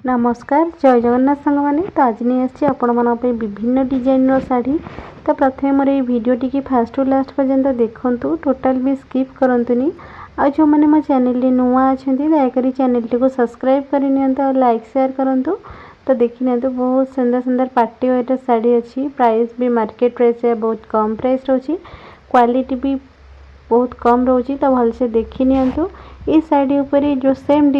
नमस्कार जय जगन्नाथ सांग मैंने तो आज नहीं आसी आपण विभिन्न डिजाइन शाढ़ी। तो प्रथम मोर ये भिडटी की फास्ट लास्ट पर्यंत देखूँ टोटाल भी स्किप करंतुनी। आ जो मैंने मो चैनल नुआ अच्छा दयाकोरी चैनल टी सब्सक्राइब कर लाइक शेयर करूँ। तो देखी ना बहुत सुंदर सुंदर पार्टी वेयर शाढ़ी अच्छी। प्राइस भी मार्केट प्राइस बहुत कम प्राइस रोची, क्वालिटी भी बहुत कम रोची। तो भलसे देखी नियंतु ये शाढ़ी उपरे जो सेम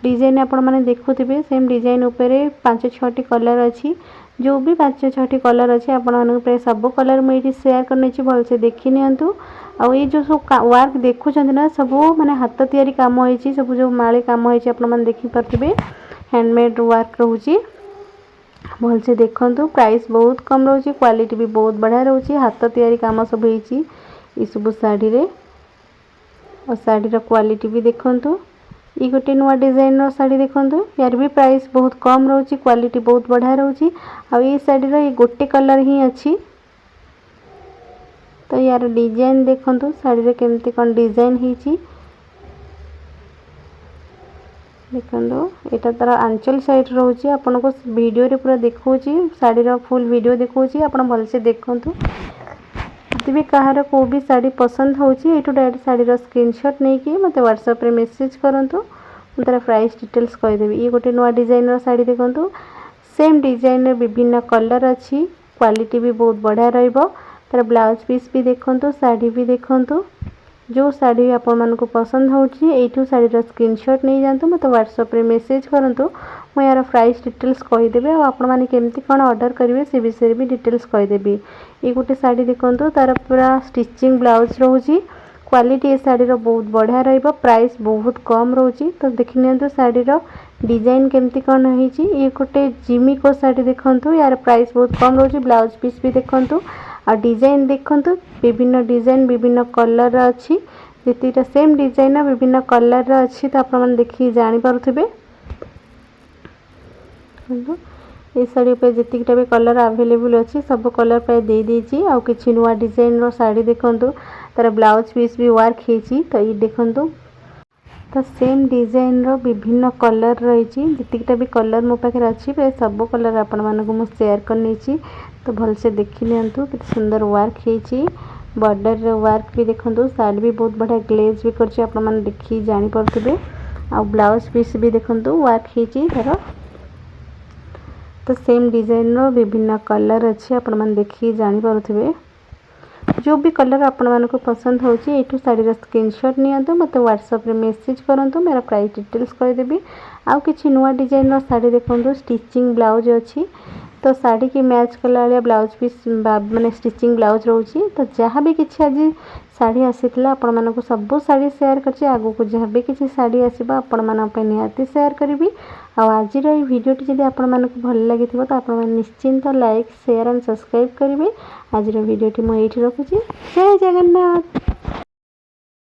डिजाइन आपण मैंने देखुवे सेम डिजाइन उपरे 5-6टी कलर अच्छी। जो भी 5-6टी कलर अच्छी आपण प्राय सब कलर मुझे शेयर करने भलसे देखी नियंतु। आ ये जो सब वर्क देखुं ना सब माने हाथ तैयारी काम होइछि, सब जो माली काम होइछि आपण मैंने देखि परथिबे हैंडमेड वर्क रोची। भलसे देखंतु प्राइस बहुत कम रोची, क्वालिटी भी बहुत बढ़िया रोची। हाथ तैयारी काम सब होइछि ई सब साड़ी रे। और साड़ी रो क्वालिटी भी देखंतु। ये गोटे नुआ डिजाइन रो साड़ी देखंतु, यार भी प्राइस बहुत कम रोची, क्वालिटी बहुत बढ़िया रोची। आ ये साड़ी रो ये गोटे कलर ही अच्छी। तो यार डिजाइन देखंतु साड़ी रे केमती कोन डिजाइन हिची देखंतु। एटा तार आंचल साइड रोची, आपन को वीडियो रे पूरा देखौची, साड़ी रो फुल वीडियो देखौची, आपन भलसे देखंतु। भी कहार को भी साड़ी पसंद होची एटू डायरेक्ट साड़ी रो स्क्रीनशॉट नहीं कि मते व्हाट्सएप रे मैसेज करंतु, तार प्राइस डिटेल्स कहि देबी। ये गोटे नुआ डिजाइन रो साड़ी देखंतु, सेम डिजाइन रे विभिन्न कलर अच्छी, क्वालिटी भी बहुत बढ़िया रहइबो। तार ब्लाउज पीस भी देखंतु, साड़ी भी देखंतु। जो साड़ी आपण मानको पसंद होची एटू साड़ी रो स्क्रीनशॉट नहीं जानतु, मते व्हाट्सएप रे मैसेज करंतु। मो यार प्राइस डिटेल्स कहि देबे आ आपण माने केमती कोन ऑर्डर करिवे से विषय भी डिटेल्स कहि देबी। ये गोटे साड़ी देखंतु, तार पूरा स्टिचिंग ब्लाउज रोची, क्वालिटी ए साड़ी रो बहुत बढ़िया रहइबो, प्राइस बहुत कम रोची। तो देखि नियंतु साड़ी रो डिजाइन केमती कोन होईची। ये गोटे जिमी को साड़ी देखंतु, यार प्राइस बहुत कम रोची। ब्लाउज पीस भी देखंतु आ डिजाइन देखंतु, विभिन्न डिजाइन विभिन्न कलर अच्छी। जेतीटा सेम डिजाइन विभिन्न कलर अच्छी, तो आपण माने देखि जानि पारुथिबे। ये साड़ी पे जितकीटा भी कलर अवेलेबल अच्छी सब कलर प्राय दे देछि। आ किछि नुआ डिजाइन रो साड़ी देखंतु, तार ब्लाउज पीस भी वर्क हेछि। तो ये देखंतु तो सेम डिजाइन रो विभिन्न कलर रहिछि, जितकीटा भी कलर मो पाखे अछि प्राय सब कलर आपण मानको मु शेयर करनी छी। तो भलसे देखि नियंतु किते सुंदर वर्क हेछि। बॉर्डर रो वर्क भी देखंतु, साड़ी भी बहुत बढ़िया ग्लेज भी करछि, आपण माने देखि जानि परथिबे। आ ब्लाउज पीस भी देखंतु वर्क हेछि तार। तो सेम डिजाइन रो विभिन्न कलर अच्छी, आपण माने देखि जानि पारुथिबे। जो भी कलर आपण मानको पसंद होची एटू साड़ी रो स्क्रीनशॉट नियंतु, मते व्हाट्सएप रे मैसेज करंतु, मेरा प्राइस डिटेल्स कहि देबी। आ किछि नुआ डिजाइन रो साड़ी देखंतु, स्टिचिंग ब्लाउज अच्छी। तो साड़ी की मैच कला वाला ब्लाउज पीस माने स्टिचिंग ब्लाउज रोची। तो जहाँ भी किछि आज साड़ी आसीतला आपण मानको सब साड़ी शेयर करछि। आगो को जहाँ भी किछि साड़ी आसीबा आपण मानन पे निहाती शेयर करबी। आ आज रो वीडियो टी जदि आपण मानको भल लागिथिबो तो आपण माने निश्चिंत लाइक शेयर एंड सब्सक्राइब करिवे। आज रो वीडियो टी मो एठी रखुछि। जय जगन्नाथ।